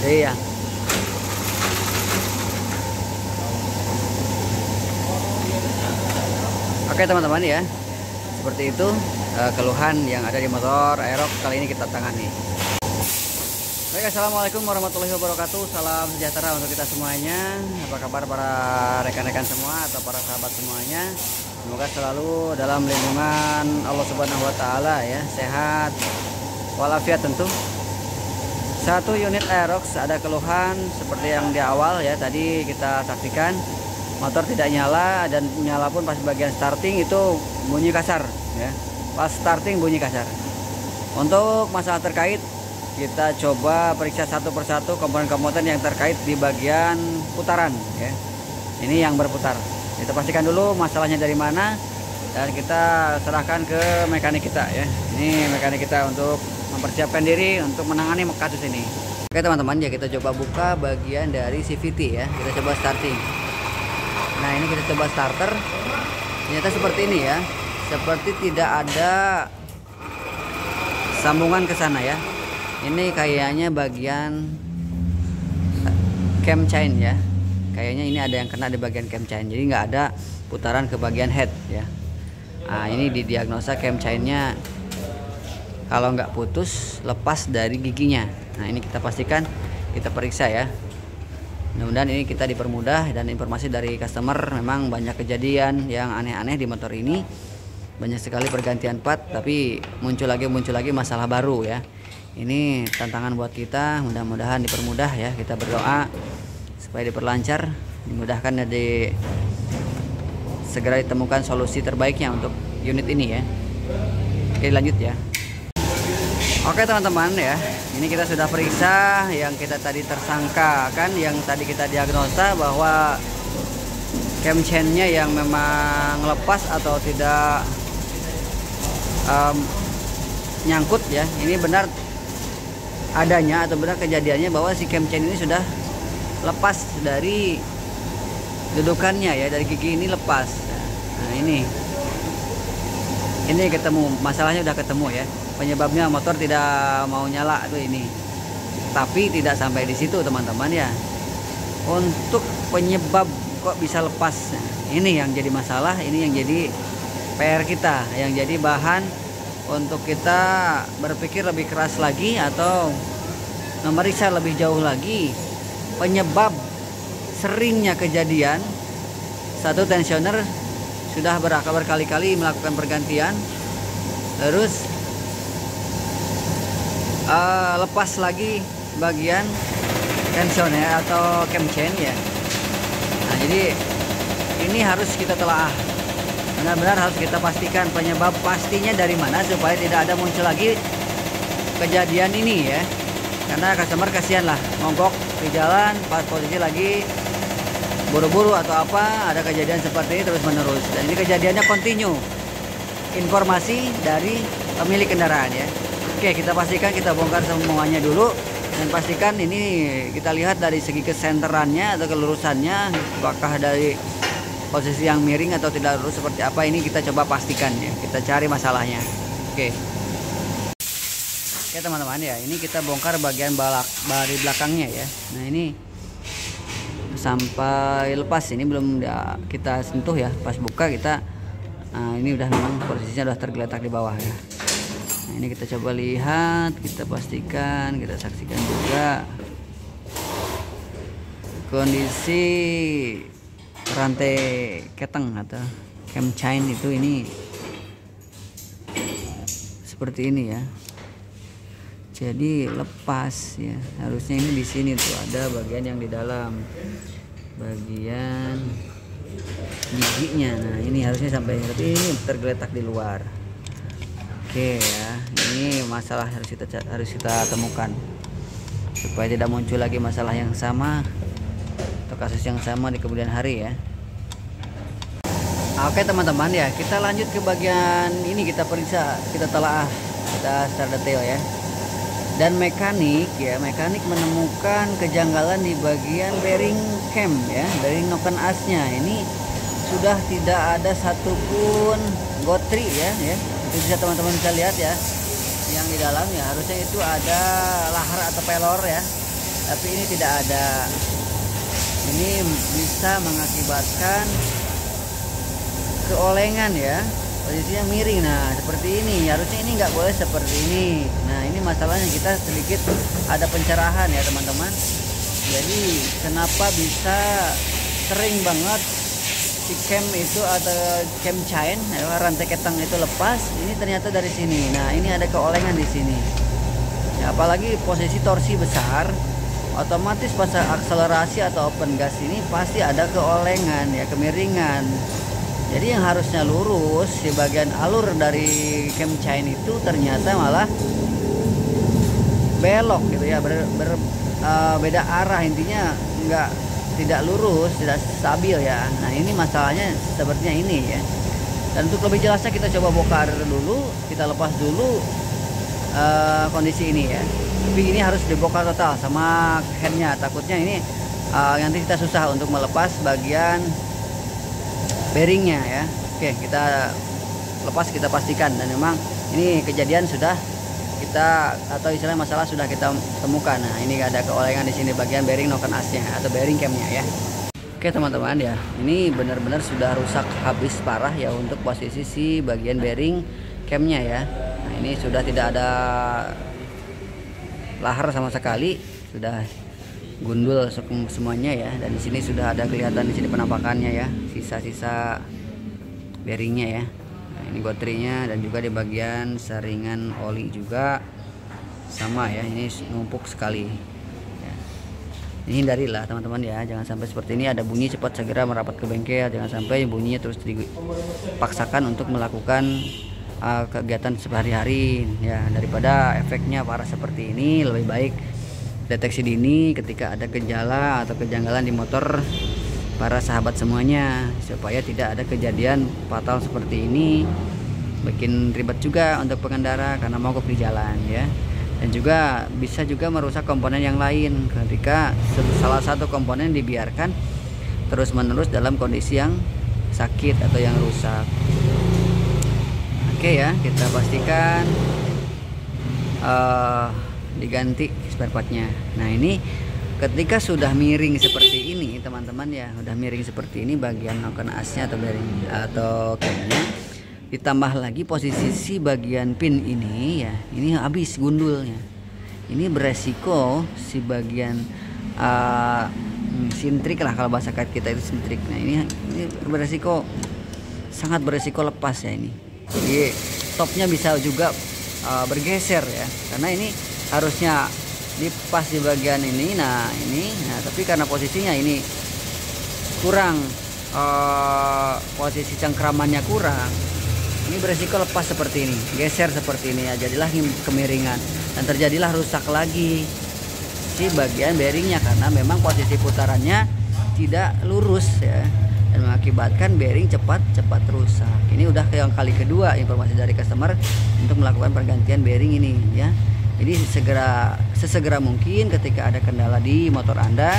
Iya. Oke teman-teman ya, seperti itu keluhan yang ada di motor Aerox kali ini kita tangani. Baik, assalamualaikum warahmatullahi wabarakatuh. Salam sejahtera untuk kita semuanya. Apa kabar para rekan-rekan semua atau para sahabat semuanya? Semoga selalu dalam lindungan Allah Subhanahu wa taala ya, sehat walafiat tentu. Satu unit Aerox ada keluhan seperti yang di awal ya, tadi kita saksikan motor tidak nyala, dan nyala pun pas bagian starting itu bunyi kasar ya. Pas starting bunyi kasar. Untuk masalah terkait, kita coba periksa satu persatu komponen-komponen yang terkait di bagian putaran ya. Ini yang berputar. Kita pastikan dulu masalahnya dari mana, dan kita serahkan ke mekanik kita ya. Ini mekanik kita untuk mempersiapkan diri untuk menangani kasus ini. Oke teman-teman ya, kita coba buka bagian dari CVT ya. Kita coba starting. Nah, ini kita coba starter. Ternyata seperti ini ya. Seperti tidak ada sambungan ke sana ya. Ini kayaknya bagian cam chain ya. Kayaknya ini ada yang kena di bagian cam chain. Jadi nggak ada putaran ke bagian head ya. Nah, ini didiagnosa cam chainnya kalau nggak putus, lepas dari giginya. Nah, ini kita pastikan, kita periksa ya. Mudah-mudahan ini kita dipermudah, dan informasi dari customer memang banyak kejadian yang aneh-aneh di motor ini. Banyak sekali pergantian part, tapi muncul lagi masalah baru ya. Ini tantangan buat kita, mudah-mudahan dipermudah ya. Kita berdoa supaya diperlancar, dimudahkan, dan segera ditemukan solusi terbaiknya untuk unit ini ya. Oke, lanjut ya. Oke teman-teman ya, ini kita sudah periksa yang kita tadi tersangka kan, yang tadi kita diagnosa bahwa cam chainnya yang memang lepas atau tidak nyangkut ya. Ini benar adanya atau benar kejadiannya bahwa si cam chain ini sudah lepas dari dudukannya ya, dari gigi ini lepas. Nah, ini ketemu, masalahnya udah ketemu ya. Penyebabnya motor tidak mau nyala tuh ini. Tapi tidak sampai di situ teman-teman ya. Untuk penyebab kok bisa lepas, nah, ini yang jadi masalah, ini yang jadi PR kita, yang jadi bahan untuk kita berpikir lebih keras lagi atau memeriksa lebih jauh lagi penyebab seringnya kejadian satu tensioner sudah berkali-kali melakukan pergantian, terus lepas lagi bagian tensioner atau cam chain ya. Nah, jadi ini harus kita telaah, benar-benar harus kita pastikan penyebab pastinya dari mana, supaya tidak ada muncul lagi kejadian ini ya. Karena customer kasihan lah, mogok di jalan pas posisi lagi buru-buru atau apa, ada kejadian seperti ini terus menerus, dan ini kejadiannya kontinu. Informasi dari pemilik kendaraan ya. Oke, kita pastikan, kita bongkar semuanya dulu, dan pastikan ini kita lihat dari segi kesenterannya atau kelurusannya, apakah dari posisi yang miring atau tidak lurus seperti apa. Ini kita coba pastikan ya, kita cari masalahnya. Oke teman-teman ya, ini kita bongkar bagian bari belakangnya ya. Nah, ini sampai lepas, ini belum kita sentuh ya. Pas buka kita, nah ini udah memang posisinya udah tergeletak di bawah ya. Nah, ini kita coba lihat, kita pastikan, kita saksikan juga kondisi rantai keteng atau cam chain itu, ini seperti ini ya. Jadi lepas ya, harusnya ini di sini tuh ada bagian yang di dalam, bagian giginya. Nah, ini harusnya sampai, tapi ini tergeletak di luar. Oke ya, ini masalah harus kita temukan supaya tidak muncul lagi masalah yang sama atau kasus yang sama di kemudian hari ya. Oke teman-teman ya, kita lanjut ke bagian ini, kita periksa, kita telaah, kita secara detail ya. Dan mekanik menemukan kejanggalan di bagian bearing cam ya, bearing noken asnya. Ini sudah tidak ada satupun gotri ya. Itu bisa teman-teman bisa lihat ya, yang di dalam ya, harusnya itu ada lahar atau pelor ya. tapi ini tidak ada. Ini bisa mengakibatkan keolengan ya, posisinya miring. Nah seperti ini, harusnya ini nggak boleh seperti ini. Nah ini masalahnya, kita sedikit ada pencerahan ya teman-teman. Jadi kenapa bisa sering banget si cam itu atau cam chain ya, rantai ketang itu lepas? Ini ternyata dari sini. Nah ini ada keolengan di sini ya, apalagi posisi torsi besar, otomatis pas akselerasi atau open gas ini pasti ada keolengan ya, kemiringan. Jadi yang harusnya lurus di bagian alur dari cam chain itu ternyata malah belok gitu ya, beda arah, intinya tidak lurus, tidak stabil ya. Nah ini masalahnya sepertinya ini ya. Dan untuk lebih jelasnya kita coba bongkar dulu, kita lepas dulu kondisi ini ya. Tapi ini harus dibongkar total sama handnya, takutnya ini nanti kita susah untuk melepas bagian bearingnya ya. Oke, kita lepas, kita pastikan. Dan memang ini kejadian sudah kita, atau istilah masalah sudah kita temukan. Nah ini ada keolengan di sini bagian bearing noken asnya atau bearing camnya ya. Oke teman-teman ya, ini benar-benar sudah rusak habis parah ya untuk posisi si bagian bearing camnya ya. Nah ini sudah tidak ada lahar sama sekali, sudah gundul semuanya ya. Dan di sini sudah ada kelihatan di sini penampakannya ya, sisa-sisa bearingnya ya. Nah ini baterainya, dan juga di bagian saringan oli juga sama ya, ini numpuk sekali ya. Ini hindarilah teman-teman ya, jangan sampai seperti ini ada bunyi cepat segera merapat ke bengkel, jangan sampai bunyinya terus dipaksakan untuk melakukan kegiatan sehari-hari ya. Daripada efeknya parah seperti ini, lebih baik deteksi dini ketika ada gejala atau kejanggalan di motor para sahabat semuanya, supaya tidak ada kejadian fatal seperti ini. Bikin ribet juga untuk pengendara karena mogok di jalan ya. Dan juga bisa juga merusak komponen yang lain ketika salah satu komponen dibiarkan terus-menerus dalam kondisi yang sakit atau yang rusak. Oke ya, kita pastikan diganti spare partnya. Nah ini ketika sudah miring seperti ini teman-teman ya, udah miring seperti ini bagian noken asnya atau bearing atau camnya, ditambah lagi posisi si bagian pin ini ya, ini habis gundulnya. Ini beresiko si bagian sintrik lah, kalau bahasa kita itu sintrik. Nah ini beresiko, sangat beresiko lepas ya ini. Jadi topnya bisa juga bergeser ya, karena ini harusnya dipas di bagian ini. Nah tapi karena posisinya ini kurang, posisi cengkramannya kurang, ini beresiko lepas seperti ini, geser seperti ini ya, jadilah kemiringan dan terjadilah rusak lagi si bagian bearingnya, karena memang posisi putarannya tidak lurus ya, dan mengakibatkan bearing cepat rusak. Ini udah yang kali kedua informasi dari customer untuk melakukan pergantian bearing ini ya. Jadi sesegera mungkin ketika ada kendala di motor Anda,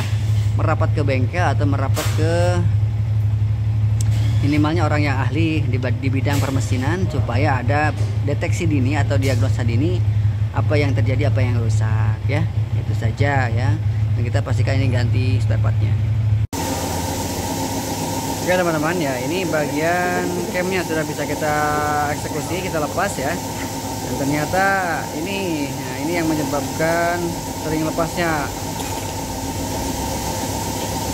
merapat ke bengkel atau merapat ke minimalnya orang yang ahli di bidang permesinan, supaya ada deteksi dini atau diagnosa dini apa yang terjadi, apa yang rusak ya. Itu saja ya. Dan kita pastikan ini ganti spare partnya. Oke teman-teman ya, ini bagian camnya sudah bisa kita eksekusi, kita lepas ya. Dan ternyata ini yang menyebabkan sering lepasnya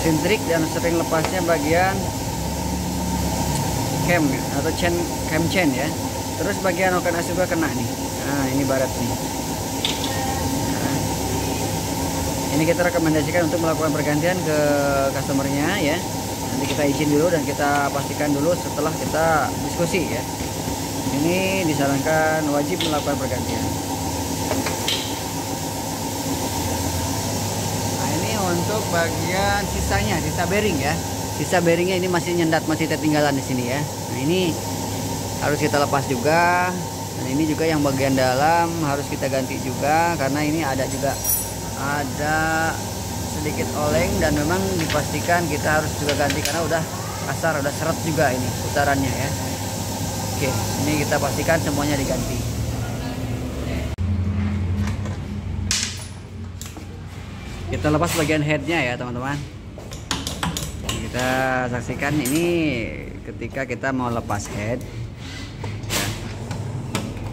sintrik dan sering lepasnya bagian cam atau cam chain ya. Terus bagian noken as juga kena nih. Nah ini barat nih. Nah, ini kita rekomendasikan untuk melakukan pergantian ke customernya ya. Nanti kita izin dulu dan kita pastikan dulu setelah kita diskusi ya. Ini disarankan wajib melakukan pergantian. Nah ini untuk bagian sisanya, sisa bearing ya. Sisa bearingnya ini masih nyendat, masih tertinggalan di sini ya. Nah ini harus kita lepas juga. Dan ini juga yang bagian dalam harus kita ganti juga, karena ini ada sedikit oleng, dan memang dipastikan kita harus juga ganti karena udah kasar, udah seret juga ini putarannya ya. Oke, ini kita pastikan semuanya diganti. Kita lepas bagian headnya ya teman-teman. Kita saksikan ini ketika kita mau lepas head ya.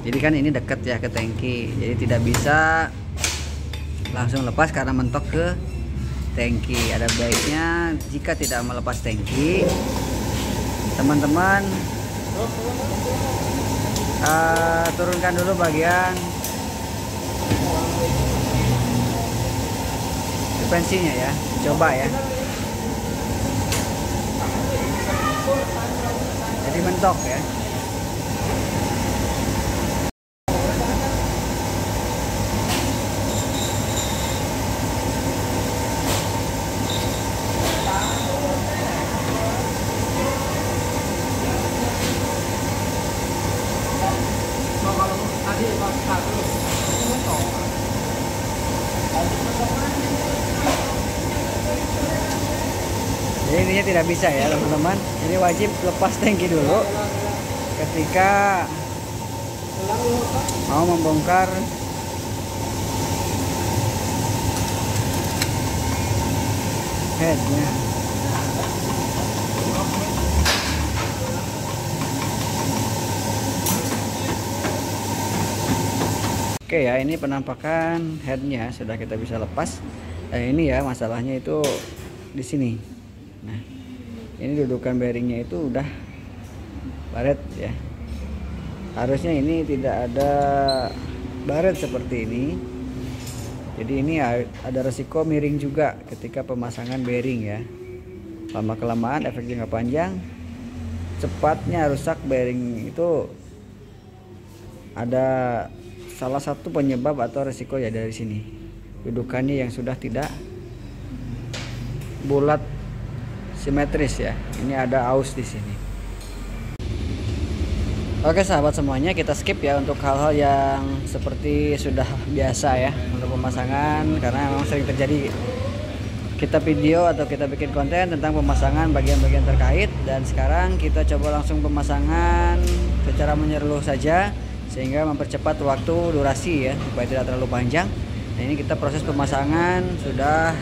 Jadi kan ini dekat ya ke tangki, jadi tidak bisa langsung lepas karena mentok ke tangki. Ada baiknya jika tidak melepas tangki, teman-teman turunkan dulu bagian suspensinya ya, coba ya. Jadi mentok ya. Jadi intinya tidak bisa ya teman-teman. Jadi wajib lepas tangki dulu ketika mau membongkar headnya. Oke ya, ini penampakan headnya sudah kita bisa lepas. Ini ya masalahnya itu di sini. Nah, ini dudukan bearingnya itu udah baret ya. Harusnya ini tidak ada baret seperti ini. Jadi ini ada resiko miring juga ketika pemasangan bearing ya. Lama kelamaan efek jangka panjang cepatnya rusak bearing itu. Ada salah satu penyebab atau resiko ya dari sini. Dudukannya yang sudah tidak bulat simetris ya. Ini ada aus di sini. Oke sahabat semuanya, kita skip ya untuk hal-hal yang seperti sudah biasa ya untuk pemasangan, karena memang sering terjadi kita video atau kita bikin konten tentang pemasangan bagian-bagian terkait. Dan sekarang kita coba langsung pemasangan secara menyeluruh saja sehingga mempercepat waktu durasi ya, supaya tidak terlalu panjang. Nah ini kita proses pemasangan sudah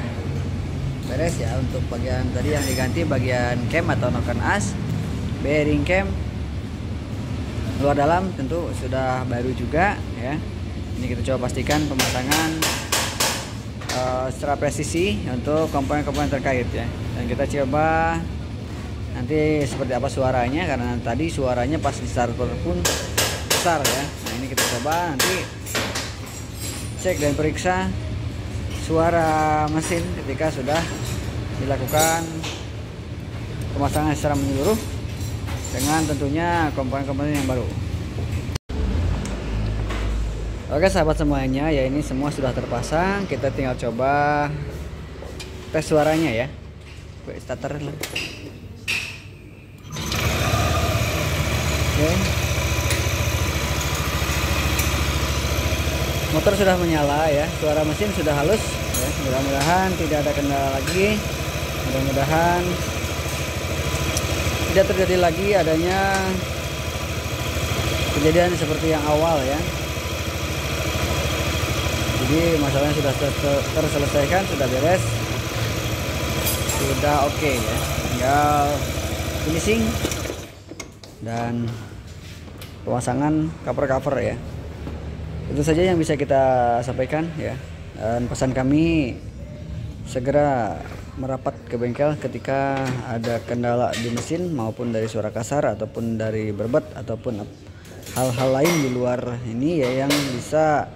beres ya. Untuk bagian tadi yang diganti bagian cam atau noken as, bearing cam luar dalam tentu sudah baru juga ya. Ini kita coba pastikan pemasangan secara presisi untuk komponen-komponen terkait ya. Dan kita coba nanti seperti apa suaranya, karena tadi suaranya pas di starter pun besar ya. Nah ini kita coba nanti cek dan periksa suara mesin ketika sudah dilakukan pemasangan secara menyeluruh dengan tentunya komponen-komponen yang baru. Oke sahabat semuanya, ya ini semua sudah terpasang. Kita tinggal coba tes suaranya ya. Starter lah. Oke. Motor sudah menyala ya, suara mesin sudah halus ya. Mudah-mudahan tidak ada kendala lagi. Mudah-mudahan tidak terjadi lagi adanya kejadian seperti yang awal ya. Jadi masalahnya sudah terselesaikan, sudah beres, sudah oke ya. Tinggal finishing dan pemasangan cover ya. Itu saja yang bisa kita sampaikan ya. Dan pesan kami segera merapat ke bengkel ketika ada kendala di mesin, maupun dari suara kasar ataupun dari berbet ataupun hal-hal lain di luar ini ya yang bisa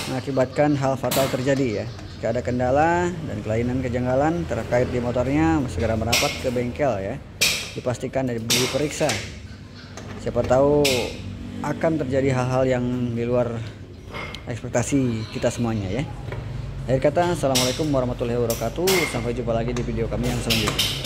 mengakibatkan hal fatal terjadi ya. Jika ada kendala dan kelainan kejanggalan terkait di motornya, segera merapat ke bengkel ya. Dipastikan dan diperiksa. Siapa tahu akan terjadi hal-hal yang di luar ekspektasi kita semuanya ya. Akhir kata, assalamualaikum warahmatullahi wabarakatuh. Sampai jumpa lagi di video kami yang selanjutnya.